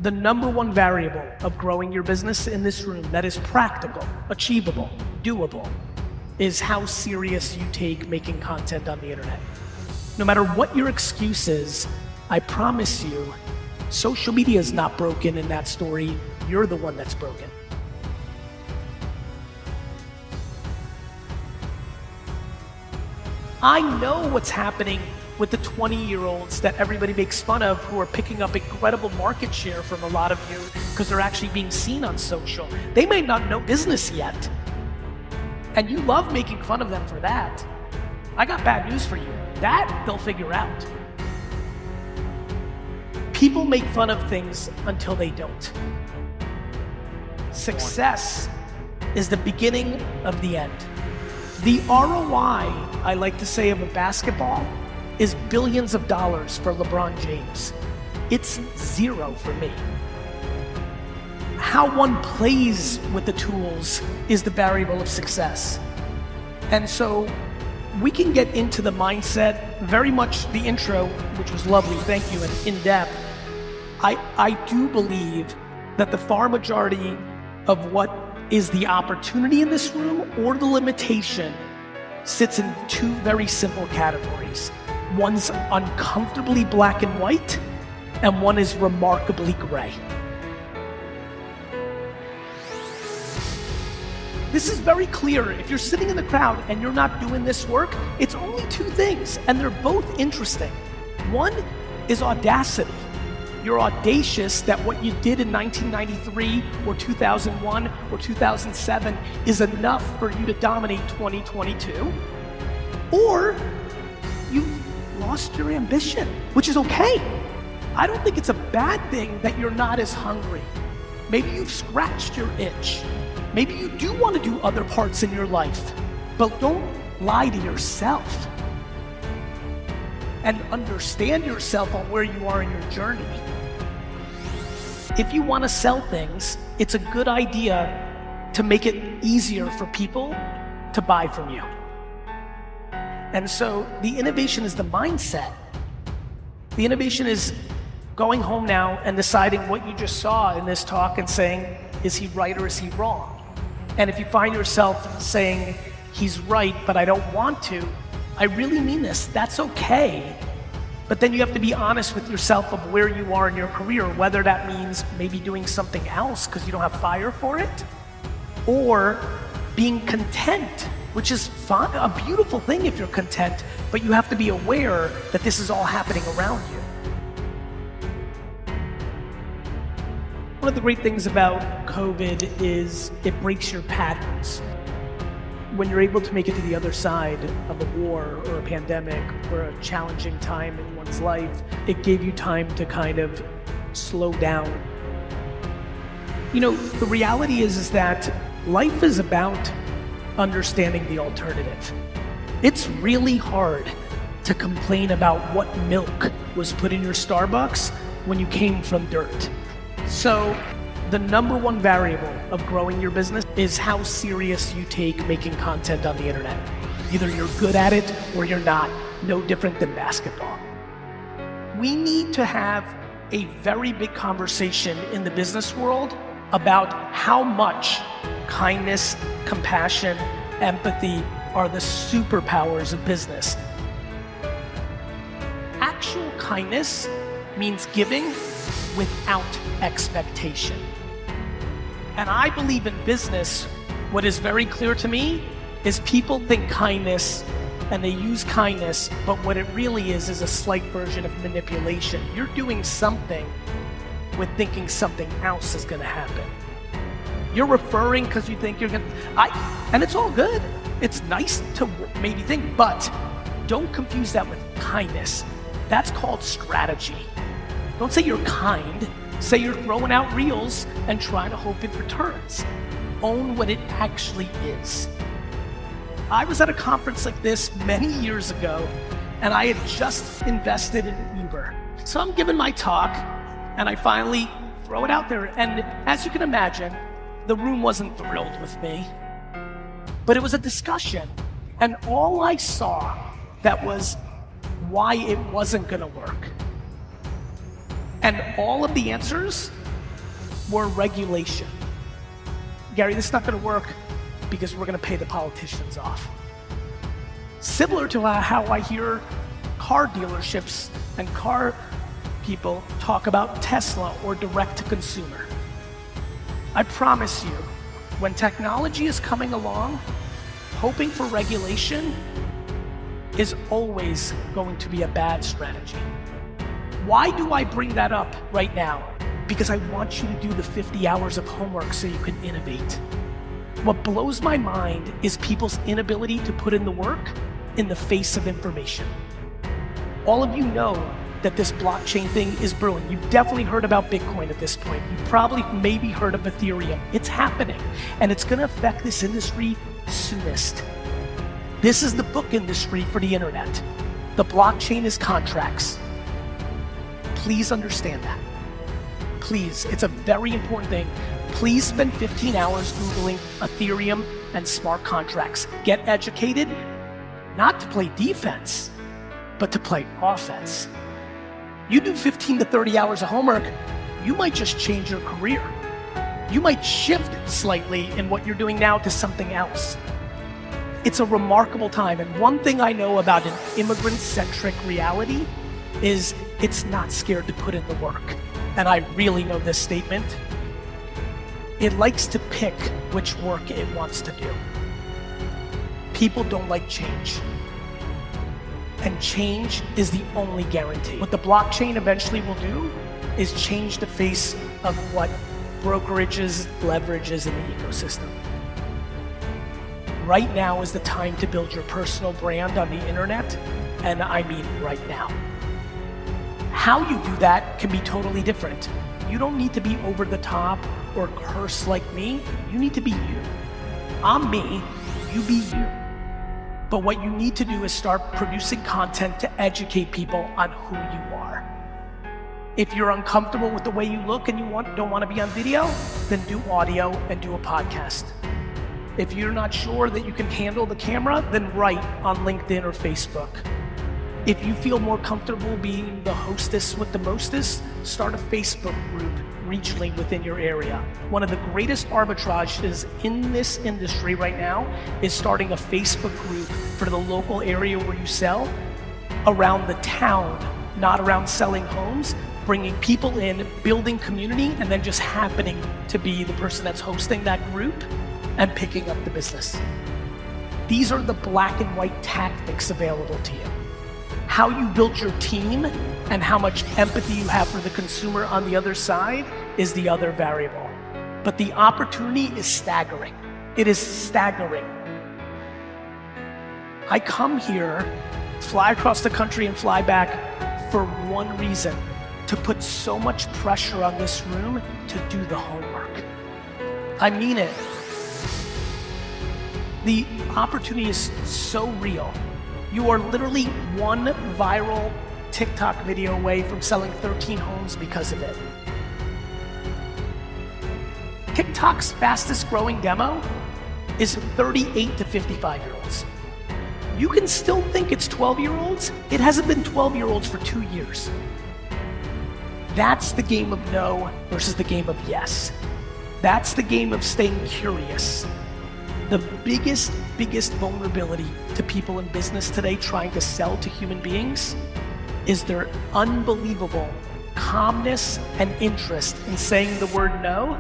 The number one variable of growing your business in this room that is practical, achievable, doable, is how serious you take making content on the internet. No matter what your excuse is, I promise you, social media is not broken in that story. You're the one that's broken. I know what's happening with the 20-year-olds that everybody makes fun of who are picking up incredible market share from a lot of you because they're actually being seen on social. They may not know business yet. And you love making fun of them for that. I got bad news for you. That they'll figure out. People make fun of things until they don't. Success is the beginning of the end. The ROI, I like to say, of a basketball is billions of dollars for LeBron James. It's zero for me. How one plays with the tools is the variable of success. And so we can get into the mindset, very much the intro, which was lovely, thank you, and in depth. I do believe that the far majority of what is the opportunity in this room or the limitation sits in two very simple categories. One's uncomfortably black and white, and one is remarkably gray. This is very clear. If you're sitting in the crowd and you're not doing this work, it's only two things, and they're both interesting. One is audacity. You're audacious that what you did in 1993 or 2001 or 2007 is enough for you to dominate 2022. Or you've lost your ambition, which is okay. I don't think it's a bad thing that you're not as hungry. Maybe you've scratched your itch. Maybe you do want to do other parts in your life, but don't lie to yourself. And understand yourself on where you are in your journey. If you want to sell things, it's a good idea to make it easier for people to buy from you. And so the innovation is the mindset. The innovation is going home now and deciding what you just saw in this talk and saying, is he right or is he wrong? And if you find yourself saying, he's right, but I don't want to, I really mean this, that's okay. But then you have to be honest with yourself of where you are in your career, whether that means maybe doing something else because you don't have fire for it, or being content, which is fine, a beautiful thing if you're content, but you have to be aware that this is all happening around you. One of the great things about COVID is it breaks your patterns. When you're able to make it to the other side of a war or a pandemic or a challenging time in one's life, it gave you time to kind of slow down. You know, the reality is that life is about understanding the alternative. It's really hard to complain about what milk was put in your Starbucks when you came from dirt. So the number one variable of growing your business is how serious you take making content on the internet. Either you're good at it or you're not, no different than basketball. We need to have a very big conversation in the business world about how much kindness, compassion, empathy are the superpowers of business. Actual kindness means giving without expectation. And I believe in business, what is very clear to me is people think kindness and they use kindness, but what it really is a slight version of manipulation. You're doing something with thinking something else is gonna happen. You're referring because you think you're gonna, and it's all good. It's nice to maybe think, but don't confuse that with kindness. That's called strategy. Don't say you're kind. Say you're throwing out reels and trying to hope it returns. Own what it actually is. I was at a conference like this many years ago, and I had just invested in Uber. So I'm giving my talk, and I finally throw it out there. And as you can imagine, the room wasn't thrilled with me, but it was a discussion. And all I saw that was why it wasn't gonna work. And all of the answers More regulation. Gary, this is not going to work because we're going to pay the politicians off. Similar to how I hear car dealerships and car people talk about Tesla or direct to consumer. I promise you, when technology is coming along, hoping for regulation is always going to be a bad strategy. Why do I bring that up right now? Because I want you to do the 50 hours of homework so you can innovate. What blows my mind is people's inability to put in the work in the face of information. All of you know that this blockchain thing is brewing. You've definitely heard about Bitcoin at this point. You probably maybe heard of Ethereum. It's happening, and it's gonna affect this industry soonest. This is the book industry for the internet. The blockchain is contracts. Please understand that. Please, it's a very important thing. Please spend 15 hours Googling Ethereum and smart contracts. Get educated, not to play defense, but to play offense. You do 15 to 30 hours of homework, you might just change your career. You might shift slightly in what you're doing now to something else. It's a remarkable time, and one thing I know about an immigrant-centric reality is it's not scared to put in the work. And I really know this statement. It likes to pick which work it wants to do. People don't like change. And change is the only guarantee. What the blockchain eventually will do is change the face of what brokerages, leverages in the ecosystem. Right now is the time to build your personal brand on the internet, and I mean right now. How you do that can be totally different. You don't need to be over the top or curse like me. You need to be you. I'm me, you be you. But what you need to do is start producing content to educate people on who you are. If you're uncomfortable with the way you look and you don't want to be on video, then do audio and do a podcast. If you're not sure that you can handle the camera, then write on LinkedIn or Facebook. If you feel more comfortable being the hostess with the mostest, start a Facebook group regionally within your area. One of the greatest arbitrages in this industry right now is starting a Facebook group for the local area where you sell, around the town, not around selling homes, bringing people in, building community, and then just happening to be the person that's hosting that group and picking up the business. These are the black and white tactics available to you. How you build your team and how much empathy you have for the consumer on the other side is the other variable. But the opportunity is staggering. It is staggering. I come here, fly across the country and fly back for one reason: to put so much pressure on this room to do the homework. I mean it. The opportunity is so real. You are literally one viral TikTok video away from selling 13 homes because of it. TikTok's fastest growing demo is 38 to 55-year-olds. You can still think it's 12-year-olds. It hasn't been 12-year-olds for 2 years. That's the game of no versus the game of yes. That's the game of staying curious. The biggest vulnerability to people in business today trying to sell to human beings is their unbelievable calmness and interest in saying the word no,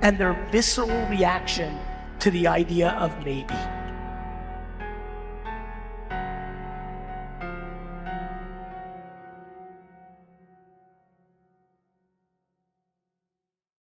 and their visceral reaction to the idea of maybe.